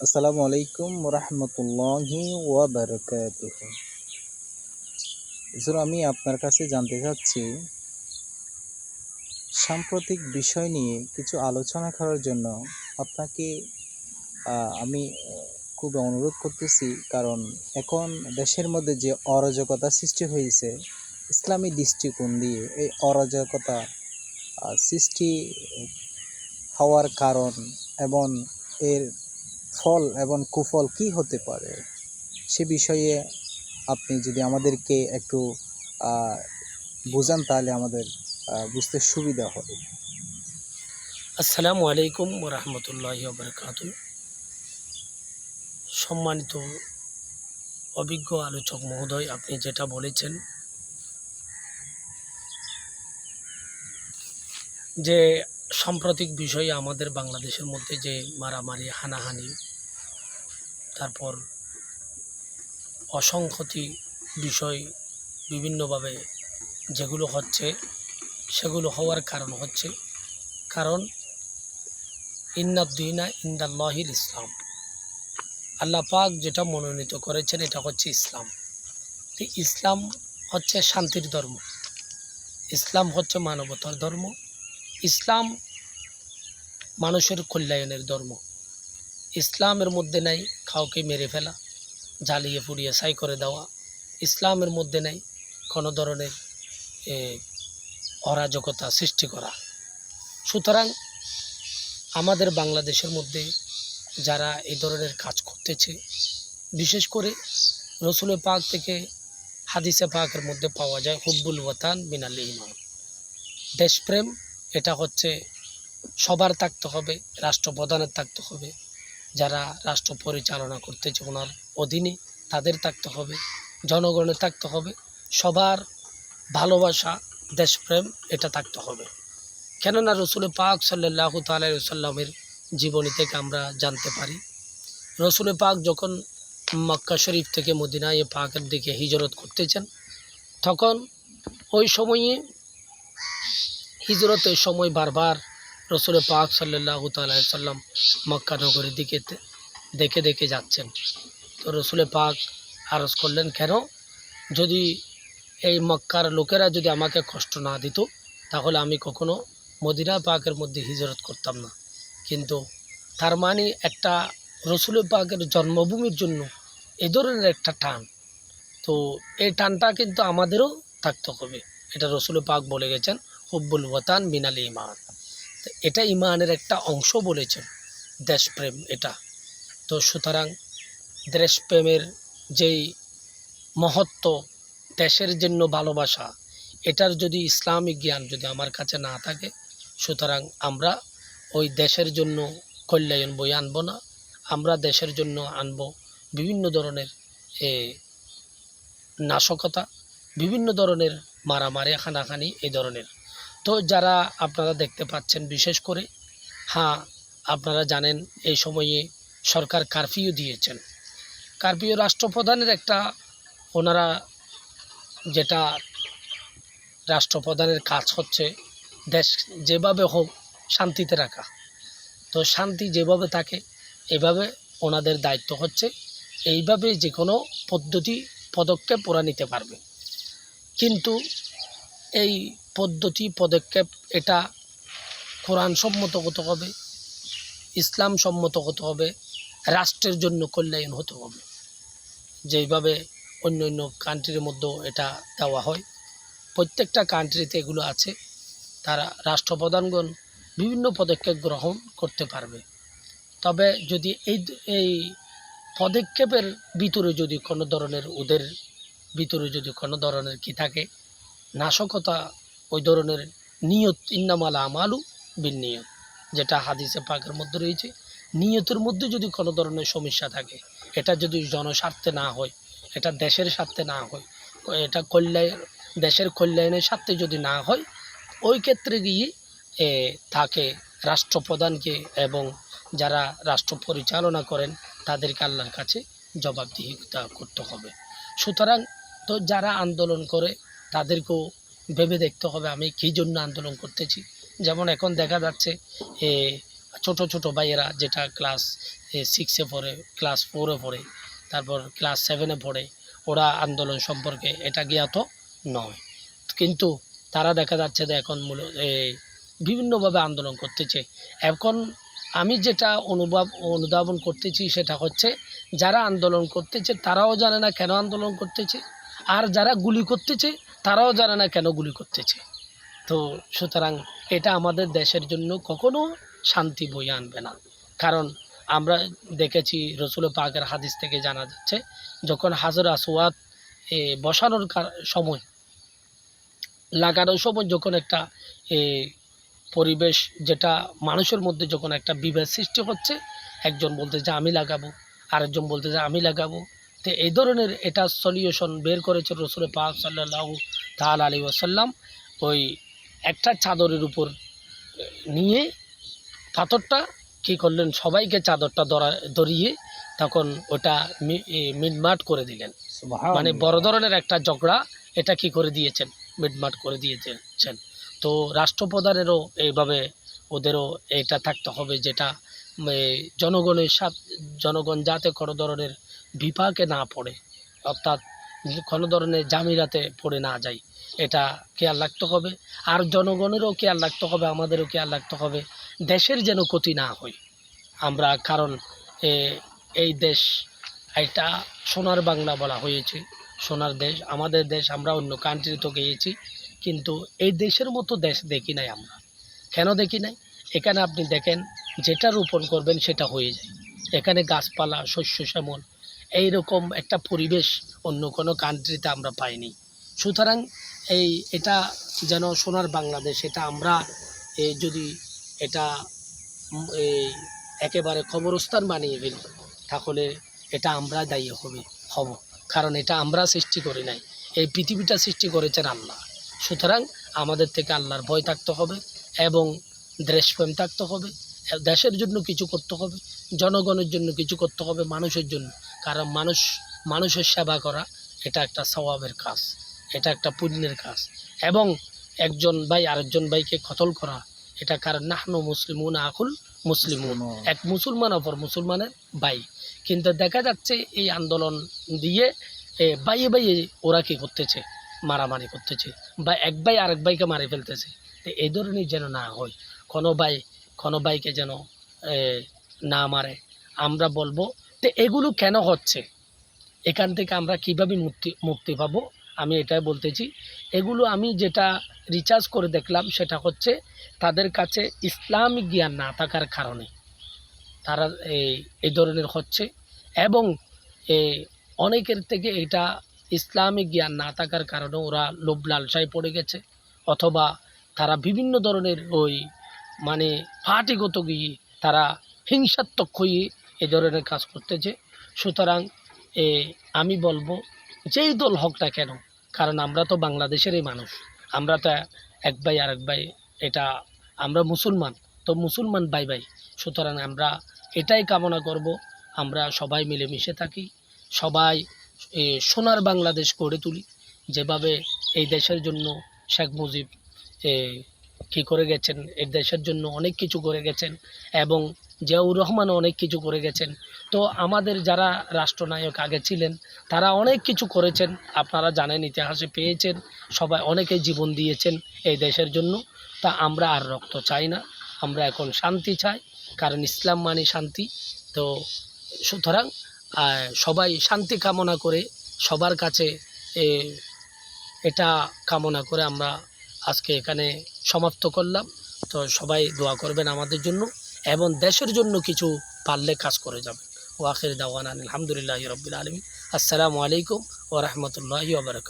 আসসালামু আলাইকুম রহমতুল্লাহি ওয়া বারাকাতুহু। হুজুর, আমি আপনার কাছে জানতে চাচ্ছি, সাম্প্রতিক বিষয় নিয়ে কিছু আলোচনা করার জন্য আপনাকে আমি খুব অনুরোধ করতেছি। কারণ এখন দেশের মধ্যে যে অরাজকতা সৃষ্টি হয়েছে, ইসলামী দৃষ্টিকোণ দিয়ে এই অরাজকতা সৃষ্টি হওয়ার কারণ এবং এর ফল এবং কুফল কি হতে পারে, সে বিষয়ে আপনি যদি আমাদেরকে একটু বোঝান তাহলে আমাদের বুঝতে সুবিধা হবে। আসসালামু আলাইকুম রহমতুল্লাহি বারাকাতু। সম্মানিত অভিজ্ঞ আলোচক মহোদয়, আপনি যেটা বলেছেন যে সাম্প্রতিক বিষয়ে আমাদের বাংলাদেশের মধ্যে যে মারামারি, হানাহানি, তারপর অসংহতি বিষয় বিভিন্নভাবে যেগুলো হচ্ছে, সেগুলো হওয়ার কারণ ইন্নাদ্দিনা ইনদাল্লাহিল ইসলাম। আল্লাহ পাক যেটা মনোনীত করেছেন এটা হচ্ছে ইসলাম। ইসলাম হচ্ছে শান্তির ধর্ম, ইসলাম হচ্ছে মানবতার ধর্ম, ইসলাম মানুষের কল্যাণের ধর্ম। ইসলামের মধ্যে নাই কাউকে মেরে ফেলা, জ্বালিয়ে পুড়িয়ে ছাই করে দেওয়া। ইসলামের মধ্যে নাই কোনো ধরনের অরাজকতা সৃষ্টি করা। সুতরাং আমাদের বাংলাদেশের মধ্যে যারা এই ধরনের কাজ করতেছে, বিশেষ করে রসুল পাক থেকে হাদিসে পাকের মধ্যে পাওয়া যায় হুব্বুল ওয়াতান মিনাল ঈমান, দেশপ্রেম এটা হচ্ছে সবার থাকতে হবে, রাষ্ট্রপ্রধানের থাকতে হবে, যারা রাষ্ট্র পরিচালনা করতেছে ওনার অধীনে তাদের থাকতে হবে, জনগণের থাকতে হবে, সবার ভালোবাসা, দেশপ্রেম এটা থাকতে হবে। কেননা রসুল পাক সাল্লাল্লাহু তাআলা আলাইহি ওয়াসাল্লামের জীবনী থেকে আমরা জানতে পারি, রসুল পাক যখন মক্কা শরীফ থেকে মদিনায়ে পাকের দিকে হিজরত করতেছেন, তখন ওই সময়ে হিজরতের সময় বারবার রসুল পাক সাল্লাল্লাহু তাআলা আলাইহি ওয়াসাল্লাম মক্কা নগরীর দিকে দেখে দেখে যাচ্ছেন। তো রসুল পাক আরজ করলেন, কেন, যদি এই মক্কার লোকেরা যদি আমাকে কষ্ট না দিত তাহলে আমি কখনো মদিনা পাকের মধ্যে হিজরত করতাম না। কিন্তু তার মানে একটা রসুল পাকের জন্মভূমির জন্য এ ধরনের একটা টান, তো এই টানটা কিন্তু আমাদেরও থাকতে হবে। এটা রসুল পাক বলে গেছেন হুব্বুল ওয়াতান মিনাল ঈমান। তো এটা ঈমানের একটা অংশ বলেছেন, দেশপ্রেম এটা। তো সুতরাং দেশপ্রেমের যেই মহত্ব, দেশের জন্য ভালোবাসা, এটার যদি ইসলামিক জ্ঞান যদি আমার কাছে না থাকে, সুতরাং আমরা ওই দেশের জন্য কল্যাণ বই আনবো না। আমরা দেশের জন্য আনবো বিভিন্ন ধরনের নাশকতা, বিভিন্ন ধরনের মারামারি, হানাহানি, এই ধরনের। তো যারা আপনারা দেখতে পাচ্ছেন, বিশেষ করে আপনারা জানেন এই সময়ে সরকার কারফিউ দিয়েছেন। কারফিউ রাষ্ট্রপ্রধানের একটা, ওনারা যেটা রাষ্ট্রপ্রধানের কাজ হচ্ছে দেশ যেভাবে হোক শান্তিতে রাখা। তো শান্তি যেভাবে থাকে এভাবে ওনাদের দায়িত্ব হচ্ছে, এইভাবে যে কোনো পদক্ষেপ ওরা নিতে পারবে। কিন্তু এই পদক্ষেপ এটা কোরআন সম্মত হতে হবে, ইসলাম সম্মত হতে হবে, রাষ্ট্রের জন্য কল্যাণ হতে হবে। যেইভাবে অন্য অন্য কান্ট্রির মধ্যেও এটা দেওয়া হয়, প্রত্যেকটা কান্ট্রিতে এগুলো আছে, তারা রাষ্ট্রপ্রধানগণ বিভিন্ন পদক্ষেপ গ্রহণ করতে পারবে। তবে যদি এই পদক্ষেপের ভিতরে যদি কোনো ধরনের, ওদের ভিতরে যদি কোনো ধরনের কি থাকে, নাশকতা, ওই ধরনের নিয়ত, ইন্নামাল আমালু বিন্নিয়ত, যেটা হাদিসে পাকের মধ্যে রয়েছে, নিয়তের মধ্যে যদি কোনো ধরনের সমস্যা থাকে, এটা যদি জনস্বার্থে না হয়, এটা দেশের স্বার্থে না হয়, এটা দেশের কল্যাণের স্বার্থে যদি না হয়, ওই ক্ষেত্রে গিয়ে তাকে রাষ্ট্রপ্রধানকে এবং যারা রাষ্ট্র পরিচালনা করেন তাদেরকে আল্লাহর কাছে জবাবদিহিতা করতে হবে। সুতরাং তো যারা আন্দোলন করে তাদেরকেও ভেবে দেখতে হবে আমি কী জন্য আন্দোলন করতেছি। যেমন এখন দেখা যাচ্ছে ছোট ছোট ভাইয়েরা যেটা ক্লাস 6-এ পড়ে, ক্লাস 4-এ পড়ে, তারপর ক্লাস 7-এ পড়ে, ওরা আন্দোলন সম্পর্কে এটা জ্ঞাত নয়। কিন্তু তারা দেখা যাচ্ছে যে এখন বিভিন্নভাবে আন্দোলন করতেছে। এখন আমি যেটা অনুধাবন করতেছি সেটা হচ্ছে, যারা আন্দোলন করতেছে তারাও জানে না কেন আন্দোলন করতেছে, আর যারা গুলি করতেছে তারাও জানে না কেন গুলি করতেছে। তো সুতরাং এটা আমাদের দেশের জন্য কখনো শান্তি বয়ে আনবে না। কারণ আমরা দেখেছি রসুল পাকের হাদিস থেকে জানা যাচ্ছে, যখন হাজর আসওয়াদ বসানোর সময়, লাগানোর সময় যখন একটা পরিবেশ, যেটা মানুষের মধ্যে যখন একটা বিভেদ সৃষ্টি হচ্ছে, একজন বলতে যে আমি লাগাবো, আরেকজন বলতে যে আমি লাগাবো, তো এই ধরনের এটা সলিউশন বের করেছে রসুল পাক সাল্লাল্লাহু তাআলা আলাইহি ওয়াসাল্লাম। ওই একটা চাদরের উপর নিয়ে পাথরটা কী করলেন, সবাইকে চাদরটা ধরিয়ে তখন ওটা মিটমাট করে দিলেন। মানে বড় ধরনের একটা ঝগড়া এটা কি করে দিয়েছেন, মিটমাট করে দিয়েছেন। তো রাষ্ট্রপ্রধানেরও এইভাবে ওদেরও এটা থাকতে হবে, যেটা জনগণের সাথে, জনগণ যাতে কোনো ধরনের বিপাকে না পড়ে, অর্থাৎ কোনো ধরনের জামিলাতে পড়ে না যায়, এটা খেয়াল রাখতে হবে। আর জনগণেরও খেয়াল রাখতে হবে, আমাদেরও খেয়াল রাখতে হবে দেশের যেন ক্ষতি না হয়। আমরা কারণ এই দেশ, এটা সোনার বাংলা বলা হয়েছে, সোনার দেশ আমাদের দেশ। আমরা অন্য কান্ট্রি তো গিয়েছি, কিন্তু এই দেশের মতো দেশ দেখি নাই আমরা। কেন দেখি নাই? এখানে আপনি দেখেন, যেটা রোপণ করবেন সেটা হয়ে যায়। এখানে গাছপালা, শস্য শ্যামল, এইরকম একটা পরিবেশ অন্য কোনো কান্ট্রিতে আমরা পাইনি। সুতরাং এটা যেন সোনার বাংলাদেশ, এটা আমরা যদি এটা একেবারে কবরস্থান বানিয়ে ফেলি, তাহলে এটা আমরা দায়ী হব। কারণ এটা আমরা সৃষ্টি করি নাই, এই পৃথিবীটা সৃষ্টি করেছেন আল্লাহ। সুতরাং আমাদের থেকে আল্লাহর ভয় থাকতে হবে এবং দেশপ্রেম থাকতে হবে, দেশের জন্য কিছু করতে হবে, জনগণের জন্য কিছু করতে হবে, মানুষের জন্য। কারণ মানুষের সেবা করা এটা একটা সওয়াবের কাজ, এটা একটা পুণ্যের কাজ। এবং একজন ভাই আরেকজন ভাইকে কতল করা, এটা কারণ নাহনু মুসলিমুন আকুল মুসলিমুন, এক মুসলমান অপর মুসলমানের ভাই। কিন্তু দেখা যাচ্ছে এই আন্দোলন দিয়ে বাইয়ে বাইয়ে ওরা কী করতেছে, মারামারি করতেছে, বা এক ভাই আরেক ভাইকে মারে ফেলতেছে। তো এই ধরনের যেন না হয়, কোনো ভাইকে যেন না মারে। আমরা বলবো তো এগুলো কেন হচ্ছে, এখান থেকে আমরা কীভাবে মুক্তি পাবো, আমি এটাই বলতেছি। এগুলো আমি যেটা রিসার্চ করে দেখলাম সেটা হচ্ছে, তাদের কাছে ইসলামিক জ্ঞান না থাকার কারণে তারা এই ধরনের হচ্ছে। এবং অনেকের থেকে এটা ইসলামিক জ্ঞান না থাকার কারণে ওরা লোভ লালসায় পড়ে গেছে, অথবা তারা বিভিন্ন ধরনের মানে পার্টিগত গিয়ে তারা হিংসাত্মক হয়ে এই ধরনের কাজ করতেছে। সুতরাং আমি বলবো, যেই দল হোক না কেন, কারণ আমরা তো বাংলাদেশেরই মানুষ, আমরা তো এক ভাই আরেক ভাই, এটা আমরা মুসলমান, তো মুসলমান ভাই ভাই। সুতরাং আমরা এটাই কামনা করব, আমরা সবাই মিলেমিশে থাকি, সবাই সোনার বাংলাদেশ গড়ে তুলি। যেভাবে এই দেশের জন্য শেখ মুজিব কী করে গেছেন, এই দেশের জন্য অনেক কিছু করে গেছেন, এবং জিয়াউর রহমানও অনেক কিছু করে গেছেন। তো আমাদের যারা রাষ্ট্রনায়ক আগে ছিলেন তারা অনেক কিছু করেছেন, আপনারা জানেন, ইতিহাসে পেয়েছেন, সবাই অনেকে জীবন দিয়েছেন এই দেশের জন্য। তা আমরা আর রক্ত চাই না, আমরা এখন শান্তি চাই, কারণ ইসলাম মানে শান্তি। তো সুতরাং সবাই শান্তি কামনা করে, সবার কাছে এটা কামনা করে আমরা আজকে এখানে সমাপ্ত করলাম। তো সবাই দোয়া করবেন আমাদের জন্য, এবং দেশের জন্য কিছু পারলে কাজ করে যাবেন। ওয়া আখির দাওয়ানা আলহামদুলিল্লাহি রাব্বিল আলামিন। আসসালামু আলাইকুম ওয়া রাহমাতুল্লাহি ওয়া বারাকাতুহু।